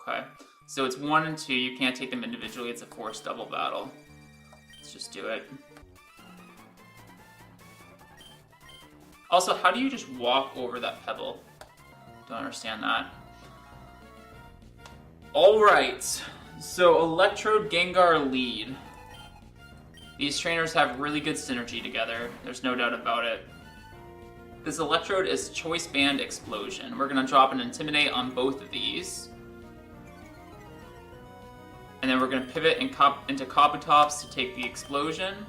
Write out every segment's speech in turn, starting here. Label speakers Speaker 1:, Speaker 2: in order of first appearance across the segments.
Speaker 1: Okay. So it's 1 and 2. You can't take them individually. It's a forced double battle. Let's just do it. Also, how do you just walk over that pebble? Don't understand that. Alright. So Electrode, Gengar, lead. These trainers have really good synergy together. There's no doubt about it. This Electrode is Choice Band Explosion. We're going to drop an Intimidate on both of these. And then we're going to pivot into Kabutops to take the Explosion.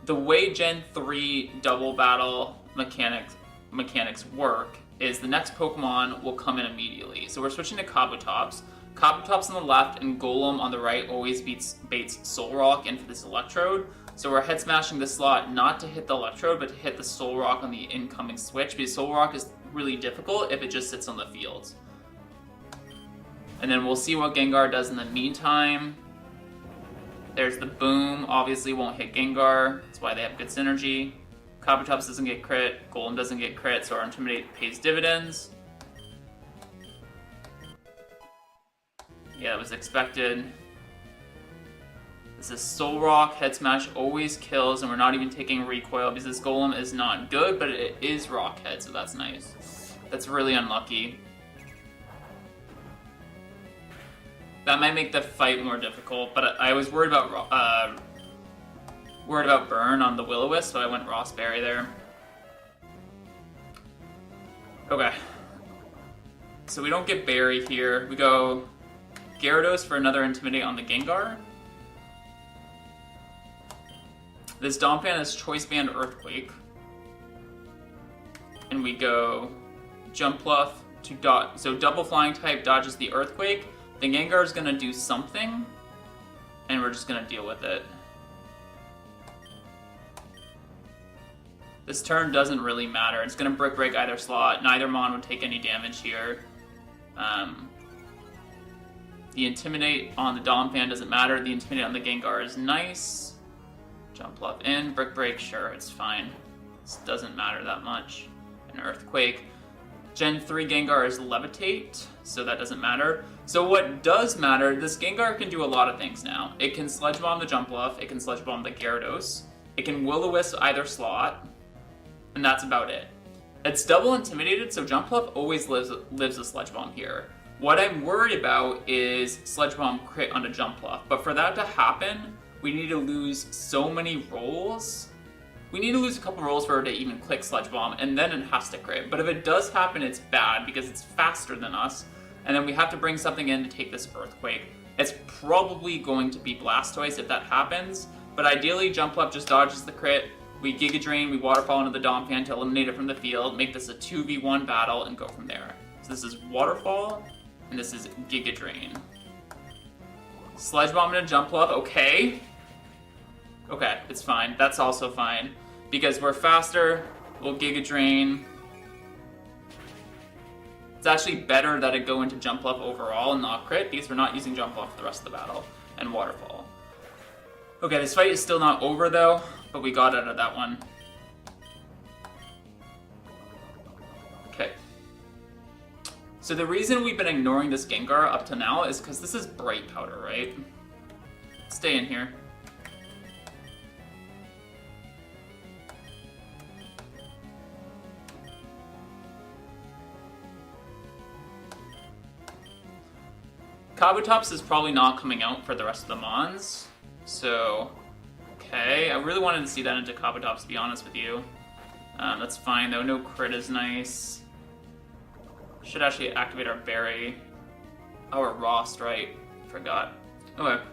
Speaker 1: The way Gen 3 double battle mechanics work is the next Pokemon will come in immediately. So we're switching to Kabutops. Kabutops on the left and Golem on the right always baits Solrock in for this Electrode. So we're head smashing the slot not to hit the Electrode, but to hit the Solrock on the incoming switch, because Solrock is really difficult if it just sits on the field. And then we'll see what Gengar does in the meantime. There's the Boom, obviously won't hit Gengar, that's why they have good synergy. Kabutops doesn't get crit, Golem doesn't get crit, so our Intimidate pays dividends. Yeah, that was expected. This is Solrock, Head Smash always kills, and we're not even taking recoil because this Golem is not good, but it is Rock Head, so that's nice. That's really unlucky. That might make the fight more difficult, but I was worried about Burn on the Will-O-Wisp, so I went Ross Berry there. Okay. So we don't get Berry here. We go Gyarados for another Intimidate on the Gengar. This Donphan is Choice Band Earthquake. And we go Jumpluff to dodge. So double flying type dodges the Earthquake. The Gengar is going to do something, and we're just going to deal with it. This turn doesn't really matter. It's going to Brick Break either slot. Neither Mon would take any damage here. The Intimidate on the Donphan doesn't matter. The Intimidate on the Gengar is nice. Jumpluff in. Brick Break, sure, it's fine. This doesn't matter that much. An Earthquake. Gen 3 Gengar is Levitate, so that doesn't matter. So what does matter, this Gengar can do a lot of things now. It can Sledge Bomb the Jumpluff, it can Sledge Bomb the Gyarados, it can Will-O-Wisp either slot, and that's about it. It's double intimidated, so Jumpluff always lives a Sledge Bomb here. What I'm worried about is Sledge Bomb crit on a Jumpluff, but for that to happen, we need to lose so many rolls. We need to lose a couple rolls for her to even click Sledge Bomb, and then it has to crit. But if it does happen, it's bad, because it's faster than us, and then we have to bring something in to take this Earthquake. It's probably going to be Blastoise if that happens, but ideally Jumpluff just dodges the crit, we Giga Drain, we Waterfall into the Donphan to eliminate it from the field, make this a 2v1 battle, and go from there. So this is Waterfall, and this is Giga Drain. Sledge Bomb into Jumpluff, okay. Okay, it's fine. That's also fine. Because we're faster, we'll Giga Drain. It's actually better that it go into Jumpluff overall and not crit, because we're not using Jumpluff for the rest of the battle. And Waterfall. Okay, this fight is still not over though, but we got out of that one. Okay. So the reason we've been ignoring this Gengar up to now is because this is Bright Powder, right? Stay in here. Kabutops is probably not coming out for the rest of the Mons, so okay. I really wanted to see that into Kabutops, to be honest with you. That's fine though, no crit is nice. Should actually activate our Berry. Oh, our Rost, right? Forgot. Okay.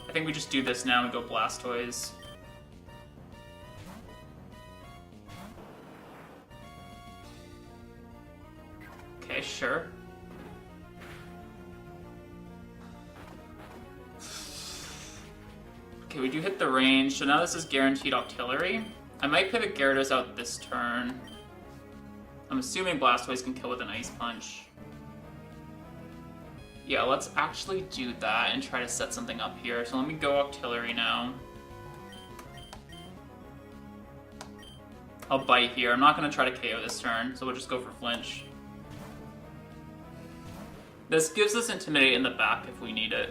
Speaker 1: I think we just do this now and go Blastoise. Okay, sure. Okay, we do hit the range, so now this is guaranteed Octillery. I might pivot Gyarados out this turn. I'm assuming Blastoise can kill with an Ice Punch. Yeah, let's actually do that and try to set something up here. So let me go Octillery now. I'll bite here. I'm not going to try to KO this turn, so we'll just go for flinch. This gives us Intimidate in the back if we need it.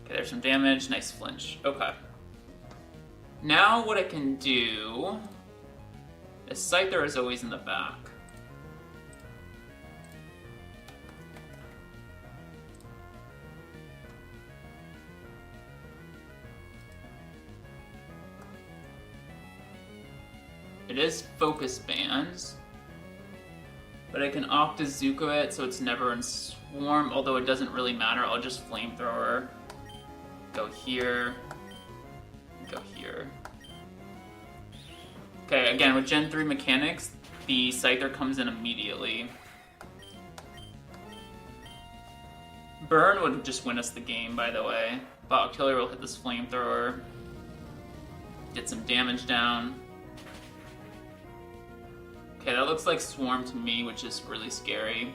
Speaker 1: Okay, there's some damage. Nice flinch. Okay. Now what I can do is Scyther is always in the back. It is Focus Bands, but I can Octazooka it so it's never in Swarm, although it doesn't really matter. I'll just Flamethrower. Go here. Go here. Okay, again, with Gen 3 mechanics, the Scyther comes in immediately. Burn would just win us the game, by the way. But Killer will hit this Flamethrower. Get some damage down. Okay, that looks like Swarm to me, which is really scary.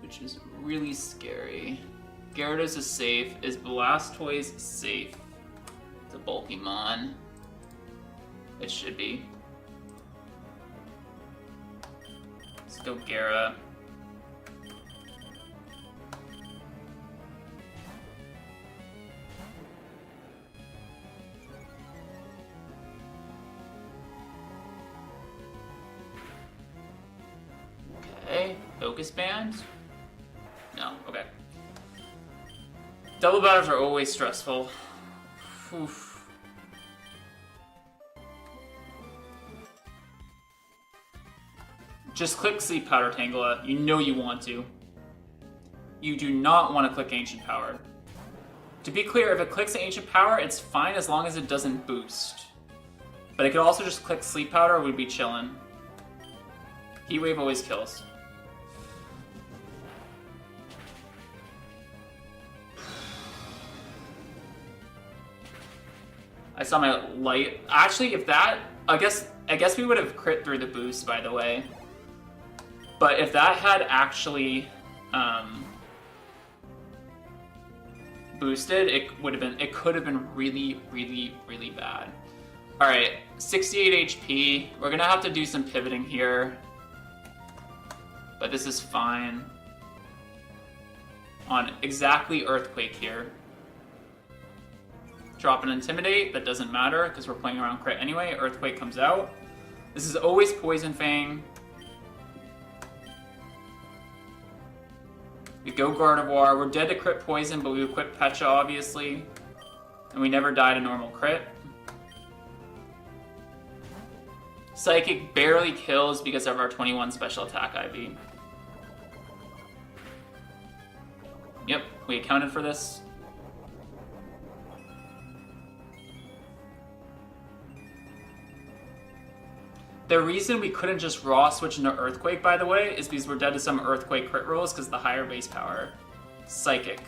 Speaker 1: Which is really scary. Gyarados is safe. Is Blastoise safe? It's a Bulkymon. It should be. Let's go Gyara. Okay, Focus Band? No, okay. Double battles are always stressful. Oof. Just click Sleep Powder, Tangela. You know you want to. You do not want to click Ancient Power. To be clear, if it clicks Ancient Power, it's fine as long as it doesn't boost. But it could also just click Sleep Powder, we'd be chillin'. Heat Wave always kills. I saw my light. Actually, if that, I guess we would have crit through the boost, by the way. But if that had actually boosted, it could have been really, really, really bad. All right, 68 HP. We're gonna have to do some pivoting here, but this is fine. On exactly Earthquake here. Drop an Intimidate, that doesn't matter because we're playing around crit anyway. Earthquake comes out. This is always Poison Fang. We go Gardevoir. We're dead to crit poison, but we equip Pecha, obviously. And we never die to normal crit. Psychic barely kills because of our 21 special attack IV. Yep, we accounted for this. The reason we couldn't just raw switch into Earthquake, by the way, is because we're dead to some Earthquake crit rolls because the higher base power. Psychic.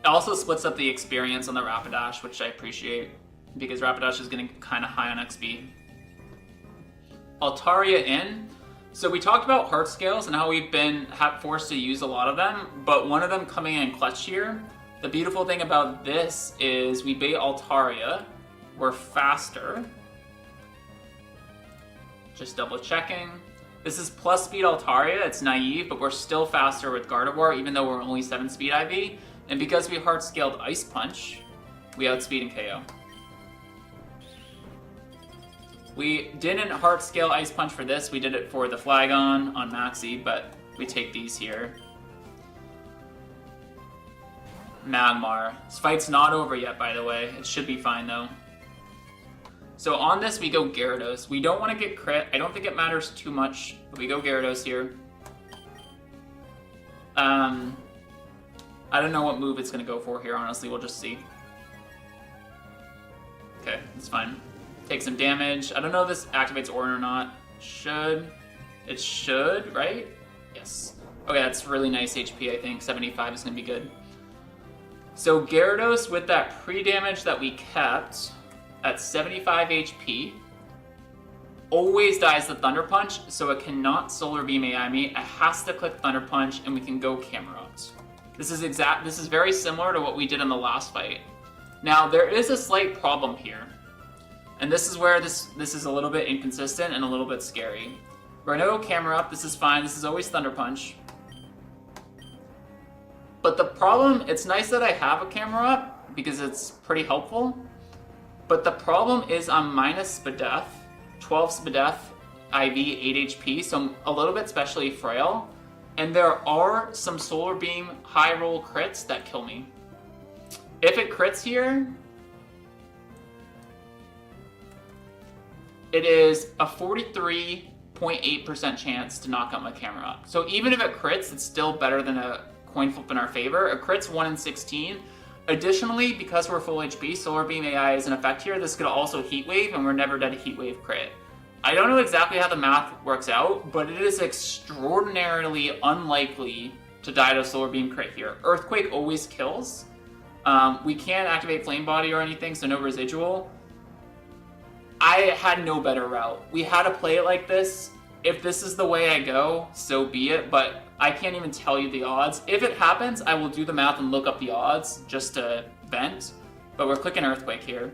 Speaker 1: It also splits up the experience on the Rapidash, which I appreciate, because Rapidash is getting kind of high on XP. Altaria in. So we talked about heart scales and how we've been forced to use a lot of them, but one of them coming in clutch here. The beautiful thing about this is we bait Altaria, we're faster. Just double checking. This is plus speed Altaria, it's naive, but we're still faster with Gardevoir even though we're only 7 speed IV. And because we heart scaled Ice Punch, we outspeed and KO. We didn't heart scale Ice Punch for this, we did it for the Flagon on Maxi, but we take these here. Magmar. This fight's not over yet, by the way. It should be fine, though. So on this, we go Gyarados. We don't want to get crit. I don't think it matters too much, but we go Gyarados here. I don't know what move it's going to go for here, honestly. We'll just see. Okay, that's fine. Take some damage. I don't know if this activates Orin or not. Should. It should, right? Yes. Okay, that's really nice HP, I think. 75 is going to be good. So Gyarados, with that pre-damage that we kept at 75 HP, always dies the Thunder Punch, so it cannot Solar Beam AI me. It has to click Thunder Punch, and we can go Camerupt. This is very similar to what we did in the last fight. Now, there is a slight problem here. And this is where this is a little bit inconsistent and a little bit scary. We're gonna go Camerupt, this is fine, this is always Thunder Punch. But the problem, it's nice that I have a Camerupt, because it's pretty helpful. But the problem is I'm minus Spadef, 12 Spadef, IV, 8 HP, so I'm a little bit specially frail. And there are some Solar Beam high roll crits that kill me. If it crits here, it is a 43.8% chance to knock out my Camerupt. So even if it crits, it's still better than a coin flip in our favor. A crit's 1 in 16. Additionally, because we're full HP, Solar Beam AI is in effect here. This could also Heat Wave, and we're never dead a Heat Wave crit. I don't know exactly how the math works out, but it is extraordinarily unlikely to die to a Solar Beam crit here. Earthquake always kills. We can't activate Flame Body or anything, so no residual. I had no better route. We had to play it like this. If this is the way I go, so be it, but I can't even tell you the odds. If it happens, I will do the math and look up the odds just to vent, but we're clicking Earthquake here.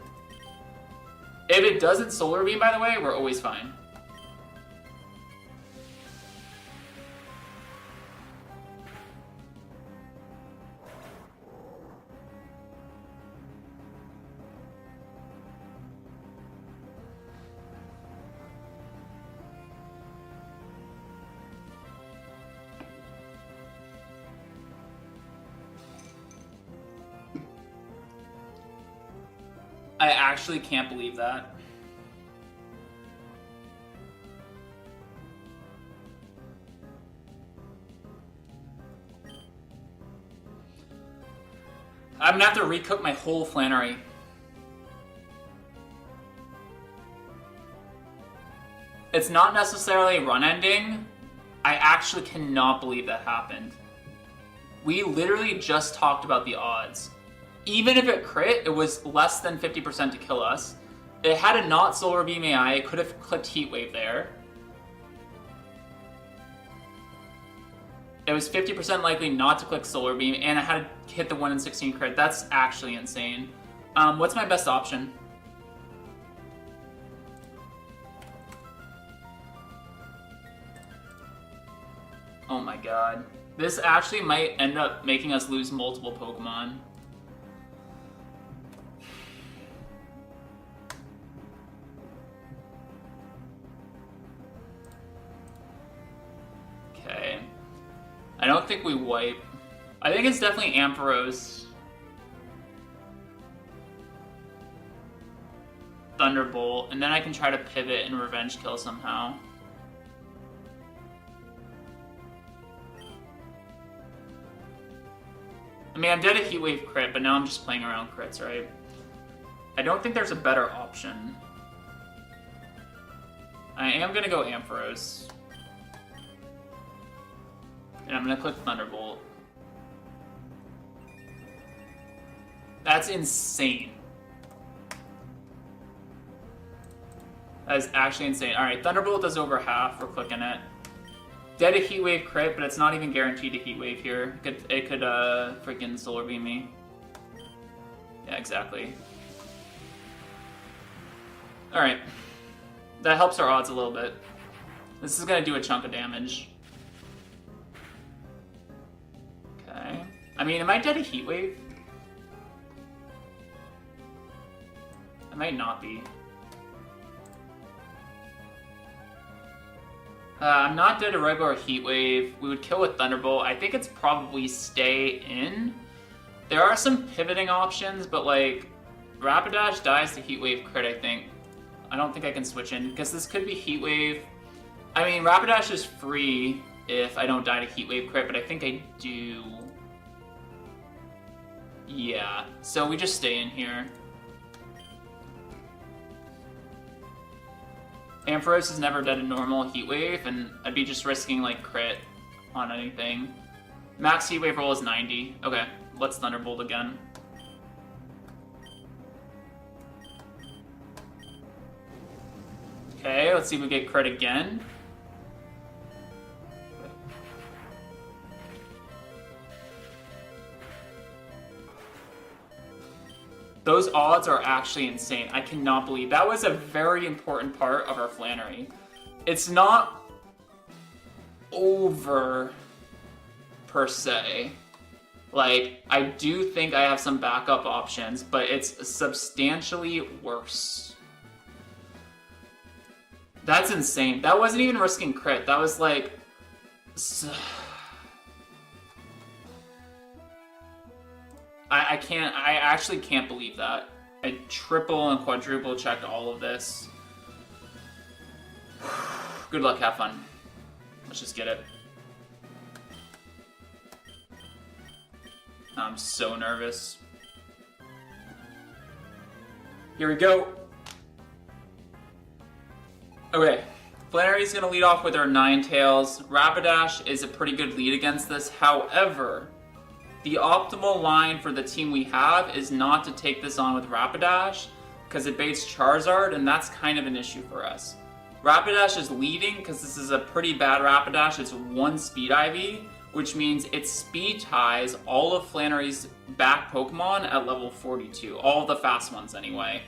Speaker 1: If it doesn't Solar Beam, by the way, we're always fine. I actually can't believe that. I'm gonna have to recook my whole Flannery. It's not necessarily run ending. I actually cannot believe that happened. We literally just talked about the odds. Even if it crit, it was less than 50% to kill us. It had a not Solar Beam AI, it could have clicked Heat Wave there. It was 50% likely not to click Solar Beam, and it had to hit the 1 in 16 crit. That's actually insane. What's my best option? Oh my god. This actually might end up making us lose multiple Pokemon. Okay. I don't think we wipe. I think it's definitely Ampharos. Thunderbolt, and then I can try to pivot and revenge kill somehow. I mean, I'm dead at Heat Wave crit, but now I'm just playing around crits, right? I don't think there's a better option. I am gonna go Ampharos. And I'm gonna click Thunderbolt. That's insane. That is actually insane. Alright, Thunderbolt does over half. We're clicking it. Dead a Heat Wave crit, but it's not even guaranteed to Heat Wave here. It could freaking Solar Beam me. Yeah, exactly. Alright. That helps our odds a little bit. This is gonna do a chunk of damage. Okay. I mean, am I dead a Heat Wave? I might not be. I'm not dead a regular Heat Wave. We would kill with Thunderbolt. I think it's probably stay in. There are some pivoting options, but like, Rapidash dies to Heat Wave crit, I think. I don't think I can switch in, because this could be Heat Wave. I mean, Rapidash is free if I don't die to Heat Wave crit, but I think I do. Yeah, so we just stay in here. Ampharos is never dead a normal Heat Wave, and I'd be just risking like crit on anything. Max Heat Wave roll is 90. Okay, let's Thunderbolt again. Okay, let's see if we get crit again. Those odds are actually insane. I cannot believe that was a very important part of our Flannery. It's not over per se. Like, I do think I have some backup options, but it's substantially worse. That's insane. That wasn't even risking crit. That was like... I actually can't believe that. I triple and quadruple checked all of this. Good luck, have fun. Let's just get it. I'm so nervous. Here we go. Okay, Flannery's gonna lead off with her Ninetales. Rapidash is a pretty good lead against this. However, the optimal line for the team we have is not to take this on with Rapidash because it baits Charizard, and that's kind of an issue for us. Rapidash is leading because this is a pretty bad Rapidash. It's 1 Speed IV, which means it speed ties all of Flannery's back Pokemon at level 42. All of the fast ones anyway.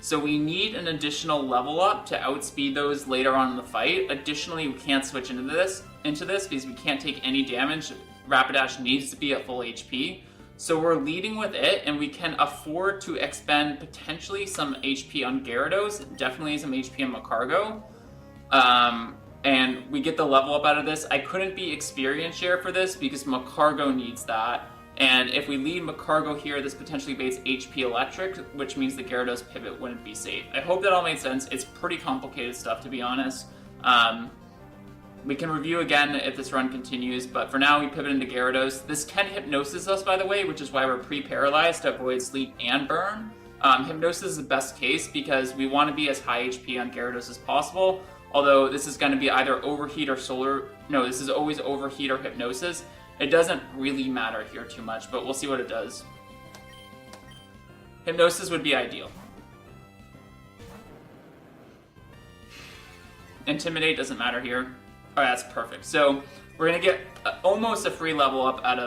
Speaker 1: So we need an additional level up to outspeed those later on in the fight. Additionally, we can't switch into this because we can't take any damage. Rapidash needs to be at full HP. So we're leading with it, and we can afford to expend potentially some HP on Gyarados, definitely some HP on Macargo. And we get the level up out of this. I couldn't be experience share for this because Macargo needs that. And if we lead Macargo here, this potentially baits HP Electric, which means the Gyarados pivot wouldn't be safe. I hope that all made sense. It's pretty complicated stuff, to be honest. We can review again if this run continues, but for now we pivot into Gyarados. This can Hypnosis us, by the way, which is why we're pre-paralyzed to avoid sleep and burn. Hypnosis is the best case because we want to be as high HP on Gyarados as possible, although this is going to be either Overheat or Solar... No, this is always Overheat or Hypnosis. It doesn't really matter here too much, but we'll see what it does. Hypnosis would be ideal. Intimidate doesn't matter here. Oh, that's perfect. So we're gonna get almost a free level up out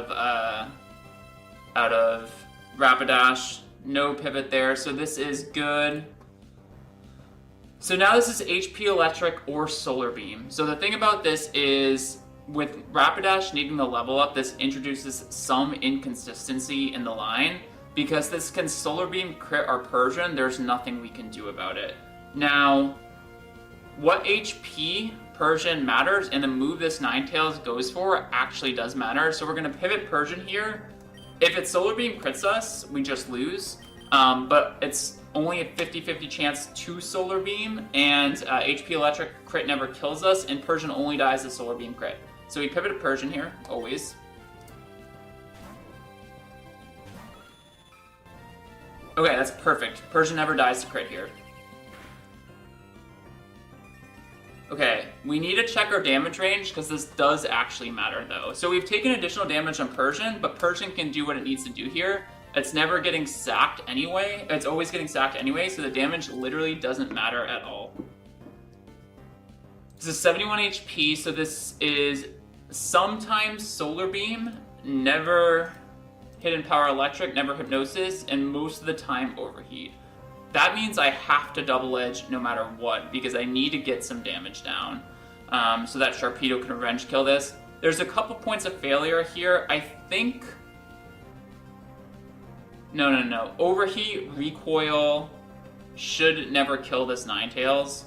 Speaker 1: of Rapidash. No pivot there, so this is good. So now this is HP Electric or Solar Beam. So the thing about this is, with Rapidash needing the level up, this introduces some inconsistency in the line. Because this can Solar Beam, crit, or Persian, there's nothing we can do about it. Now, what HP Persian matters, and the move this Ninetales goes for actually does matter. So we're going to pivot Persian here. If it's Solar Beam crits us, we just lose. But it's only a 50-50 chance to Solar Beam, and HP Electric crit never kills us, and Persian only dies to Solar Beam crit. So we pivot to Persian here, always. Okay, that's perfect. Persian never dies to crit here. Okay, we need to check our damage range because this does actually matter though. So we've taken additional damage on Persian, but Persian can do what it needs to do here. It's never getting sacked anyway. It's always getting sacked anyway, so the damage literally doesn't matter at all. This is 71 HP, so this is sometimes Solar Beam, never Hidden Power Electric, never Hypnosis, and most of the time Overheat. That means I have to double edge no matter what, because I need to get some damage down. So that Sharpedo can revenge kill this. There's a couple points of failure here. I think... No. Overheat, Recoil should never kill this Ninetales.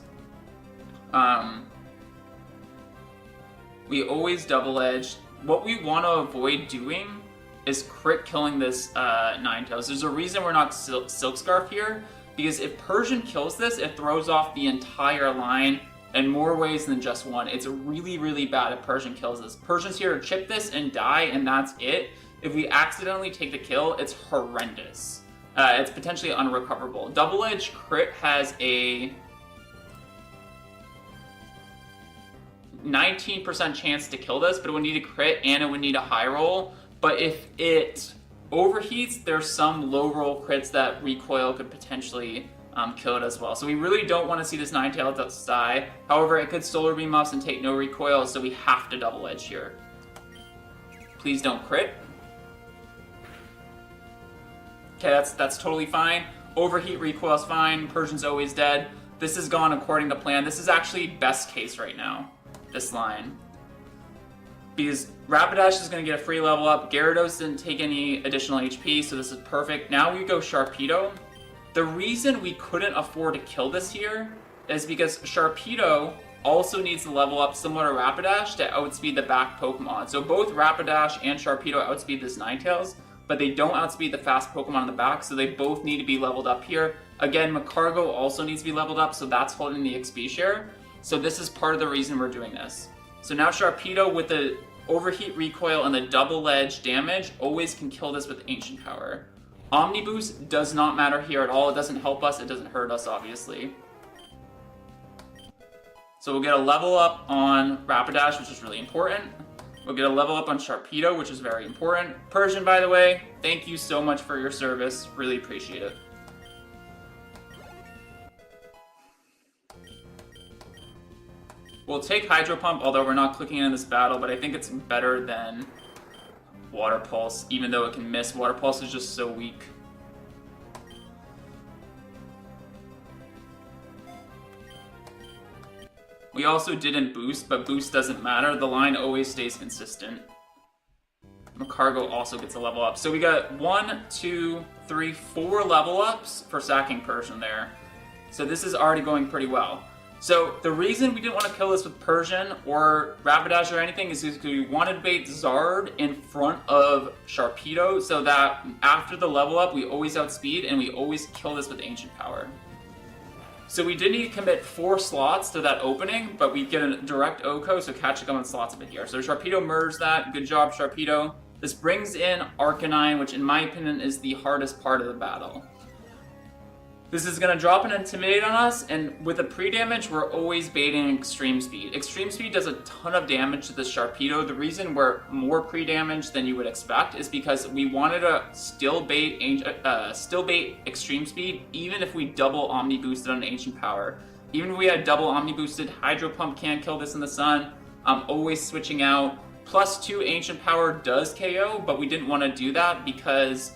Speaker 1: We always double edge. What we want to avoid doing is crit killing this Ninetales. There's a reason we're not Silk Scarf here, because if Persian kills this, it throws off the entire line in more ways than just one. It's really, really bad if Persian kills this. Persian's here to chip this and die, and that's it. If we accidentally take the kill, it's horrendous. It's potentially unrecoverable. Double Edge crit has a 19% chance to kill this, but it would need a crit and it would need a high roll. But if it overheats, there's some low roll crits that Recoil could potentially kill it as well. So we really don't want to see this Ninetales die. However, it could Solar Beam us and take no recoil, so we have to double edge here. Please don't crit. Okay, that's totally fine. Overheat recoil is fine. Persian's always dead. This has gone according to plan. This is actually best case right now, this line. Because Rapidash is going to get a free level up. Gyarados didn't take any additional HP, so this is perfect. Now we go Sharpedo. The reason we couldn't afford to kill this here is because Sharpedo also needs to level up similar to Rapidash to outspeed the back Pokemon. So both Rapidash and Sharpedo outspeed this Ninetales, but they don't outspeed the fast Pokemon in the back, so they both need to be leveled up here. Again, Magcargo also needs to be leveled up, so that's holding the XP share. So this is part of the reason we're doing this. So now Sharpedo with the overheat recoil and the double edge damage always can kill this with Ancient Power. Omni Boost does not matter here at all. It doesn't help us, it doesn't hurt us, obviously. So we'll get a level up on Rapidash, which is really important. We'll get a level up on Sharpedo, which is very important. Persian, by the way, thank you so much for your service. Really appreciate it. We'll take Hydro Pump, although we're not clicking in this battle, but I think it's better than Water Pulse, even though it can miss. Water Pulse is just so weak. We also didn't boost, but boost doesn't matter. The line always stays consistent. Magcargo also gets a level up. So we got 1, 2, 3, 4 level ups for sacking Persian there. So this is already going pretty well. So the reason we didn't want to kill this with Persian or Rapidash or anything is because we wanted to bait Zard in front of Sharpedo so that after the level up we always outspeed and we always kill this with Ancient Power. So we did need to commit 4 slots to that opening, but we get a direct OHKO, so catch on slots of it here. So Sharpedo merged that. Good job, Sharpedo. This brings in Arcanine, which in my opinion is the hardest part of the battle. This is going to drop an Intimidate on us, and with a pre-damage, we're always baiting Extreme Speed. Extreme Speed does a ton of damage to the Sharpedo. The reason we're more pre-damage than you would expect is because we wanted to still bait Extreme Speed, even if we double Omni Boosted on Ancient Power. Even if we had double Omni Boosted, Hydro Pump can't kill this in the sun. I'm always switching out. +2 Ancient Power does KO, but we didn't want to do that because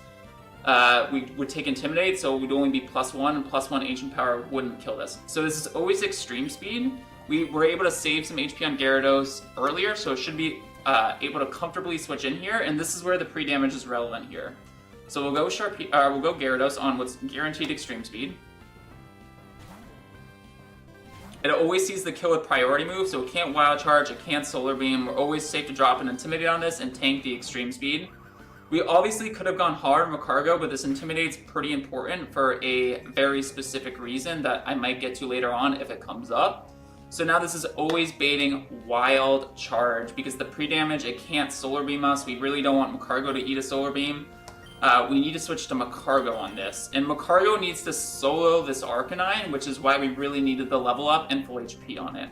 Speaker 1: we would take Intimidate, so it would only be +1, and +1 Ancient Power wouldn't kill this. So this is always Extreme Speed. We were able to save some HP on Gyarados earlier, so it should be able to comfortably switch in here, and this is where the pre-damage is relevant here. So we'll go Gyarados on what's guaranteed Extreme Speed. It always sees the kill with priority move, so it can't Wild Charge, it can't Solar Beam. We're always safe to drop an Intimidate on this and tank the Extreme Speed. We obviously could have gone hard on Magcargo, but this Intimidate's pretty important for a very specific reason that I might get to later on if it comes up. So now this is always baiting Wild Charge, because the pre-damage, it can't Solar Beam us. We really don't want Magcargo to eat a Solar Beam. We need to switch to Magcargo on this. And Magcargo needs to solo this Arcanine, which is why we really needed the level up and full HP on it.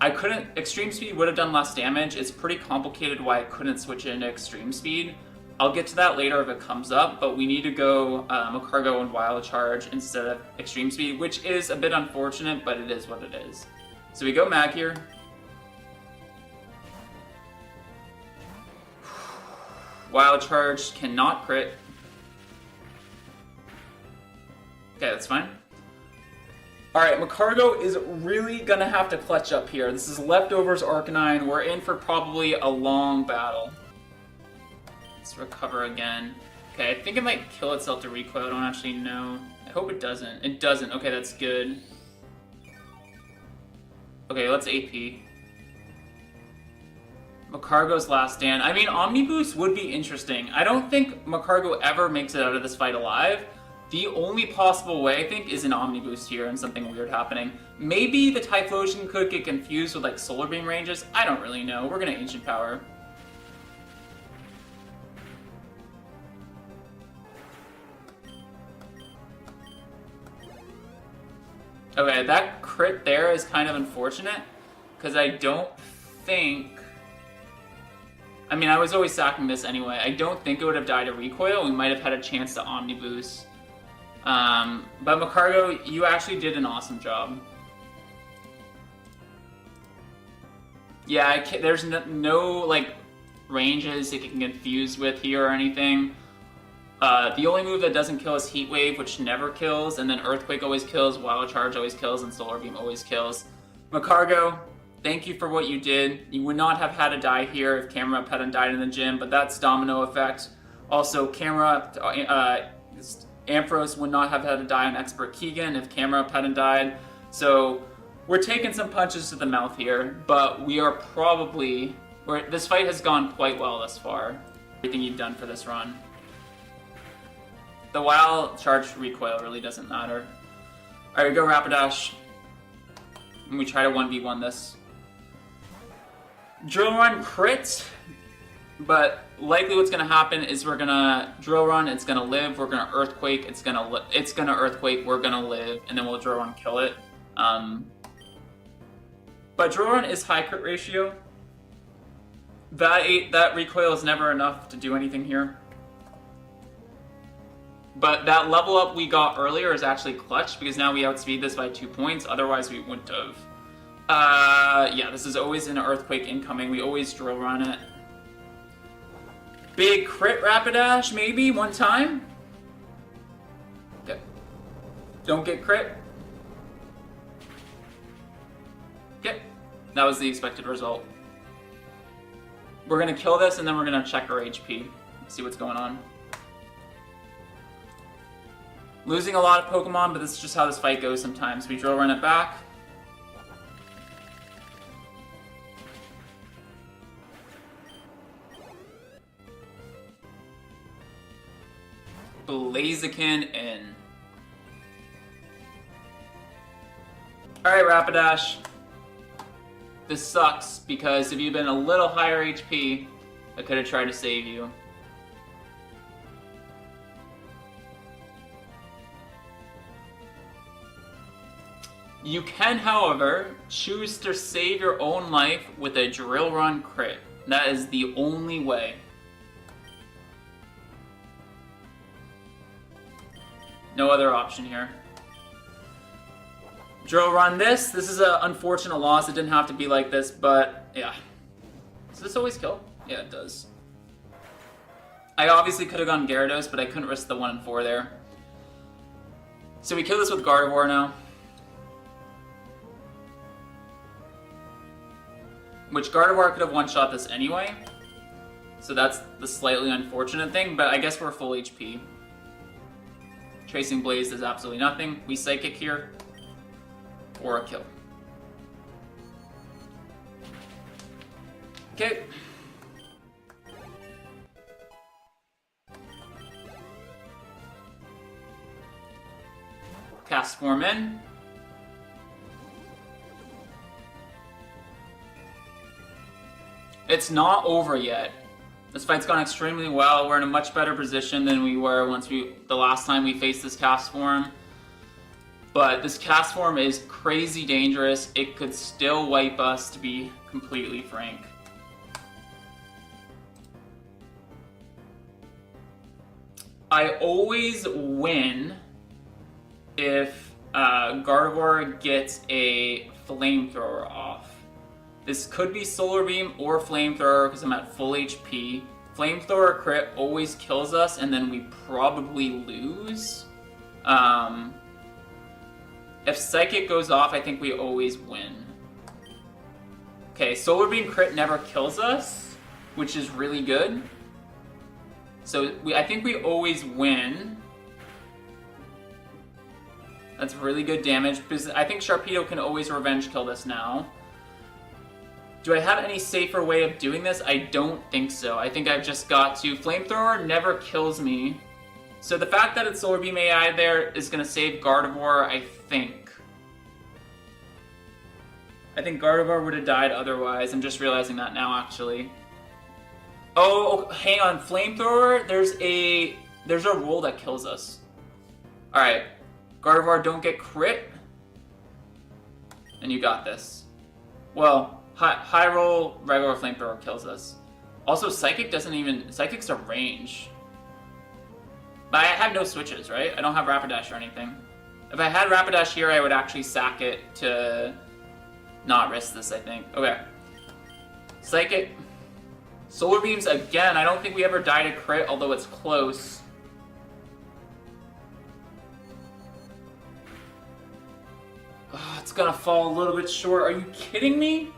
Speaker 1: I couldn't, Extreme Speed would have done less damage. It's pretty complicated why I couldn't switch it into Extreme Speed. I'll get to that later if it comes up, but we need to go Magcargo and Wild Charge instead of Extreme Speed, which is a bit unfortunate, but it is what it is. So we go Mag here. Wild Charge cannot crit. Okay, that's fine. Alright, Magcargo is really gonna have to clutch up here. This is Leftovers Arcanine. We're in for probably a long battle. Let's recover again. Okay, I think it might kill itself to recoil. I don't actually know. I hope it doesn't. It doesn't. Okay, that's good. Okay, let's AP. Magcargo's last stand. I mean, Omni Boost would be interesting. I don't think Magcargo ever makes it out of this fight alive. The only possible way, I think, is an Omni Boost here and something weird happening. Maybe the Typhlosion could get confused with, like, Solar Beam ranges. I don't really know. We're gonna Ancient Power. Okay, that crit there is kind of unfortunate, because I don't think... I mean, I was always sacking this anyway. I don't think it would have died to recoil. We might have had a chance to Omni Boost. But Macargo, you actually did an awesome job. Yeah, there's no like ranges it can confuse with here or anything. The only move that doesn't kill is Heat Wave, which never kills, and then Earthquake always kills, Wild Charge always kills, and Solar Beam always kills. Macargo, thank you for what you did. You would not have had to die here if Camera hadn't died in the gym, but that's domino effect. Also, Camera, Ampharos would not have had to die on Expert Keegan if Camera hadn't died. So we're taking some punches to the mouth here, but we are probably... this fight has gone quite well thus far. Everything you've done for this run. The Wild Charge recoil really doesn't matter. Alright, we go Rapidash. And we try to 1v1 this. Drill Run crit, but likely what's going to happen is we're going to Drill Run, it's going to live, we're going to Earthquake, it's going to Earthquake, we're going to live, and then we'll Drill Run kill it. But Drill Run is high crit ratio. That recoil is never enough to do anything here. But that level up we got earlier is actually clutch, because now we outspeed this by 2 points, otherwise we wouldn't have. Yeah, this is always an Earthquake incoming, we always Drill Run it. Big crit Rapidash, maybe, one time? Okay. Don't get crit. Okay, that was the expected result. We're gonna kill this, and then we're gonna check our HP, see what's going on. Losing a lot of Pokemon, but this is just how this fight goes sometimes. We Drill Run it back. Blaziken in. Alright, Rapidash. This sucks, because if you'd been a little higher HP, I could have tried to save you. You can, however, choose to save your own life with a Drill Run crit. That is the only way. No other option here. Drill Run this. This is an unfortunate loss. It didn't have to be like this, but yeah. Does this always kill? Yeah, it does. I obviously could have gone Gyarados, but I couldn't risk the 1 and 4 there. So we kill this with Gardevoir now. Which Gardevoir could have one-shot this anyway. So that's the slightly unfortunate thing, but I guess we're full HP. Tracing Blaze does absolutely nothing. We Psychic here. Or a kill. Okay. Cast Form in. It's not over yet. This fight's gone extremely well. We're in a much better position than we were the last time we faced this cast form. But this cast form is crazy dangerous. It could still wipe us, to be completely frank. I always win if Gardevoir gets a Flamethrower off. This could be Solar Beam or Flamethrower because I'm at full HP. Flamethrower crit always kills us, and then we probably lose. If Psychic goes off, I think we always win. Okay, Solar Beam crit never kills us, which is really good. So I think we always win. That's really good damage, because I think Sharpedo can always revenge kill this now. Do I have any safer way of doing this? I don't think so. I think I've just got to... Flamethrower never kills me. So the fact that it's Solar Beam AI there is going to save Gardevoir, I think. I think Gardevoir would have died otherwise. I'm just realizing that now, actually. Oh, hang on. Flamethrower, there's a roll that kills us. Alright. Gardevoir, don't get crit. And you got this. Well... High roll, regular Flamethrower kills us. Also, Psychic doesn't even... Psychic's a range. But I have no switches, right? I don't have Rapidash or anything. If I had Rapidash here, I would actually sack it to not risk this, I think. Okay. Psychic. Solar Beams again. I don't think we ever died a crit, although it's close. Oh, it's gonna fall a little bit short. Are you kidding me?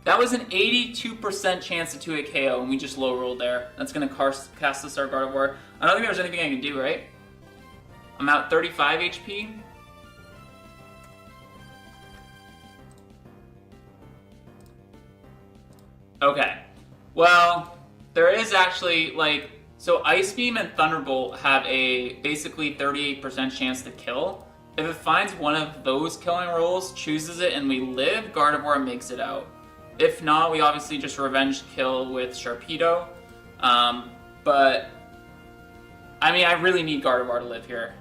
Speaker 1: That was an 82% chance to 2-hit KO, and we just low rolled there. That's gonna cast the Star Gardevoir. I don't think there's anything I can do, right? I'm at 35 HP. Okay. Well, there is actually, like, so Ice Beam and Thunderbolt have a basically 38% chance to kill. If it finds one of those killing rolls, chooses it, and we live, Gardevoir makes it out. If not, we obviously just revenge kill with Sharpedo. But, I mean, I really need Gardevoir to live here.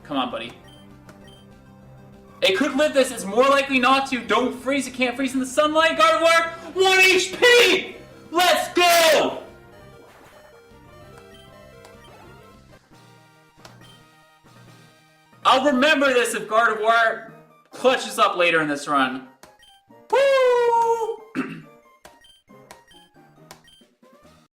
Speaker 1: Come on, buddy. It could live this. It's more likely not to. Don't freeze. It can't freeze in the sunlight. Gardevoir, 1 HP! Let's go! I'll remember this if Gardevoir clutches up later in this run.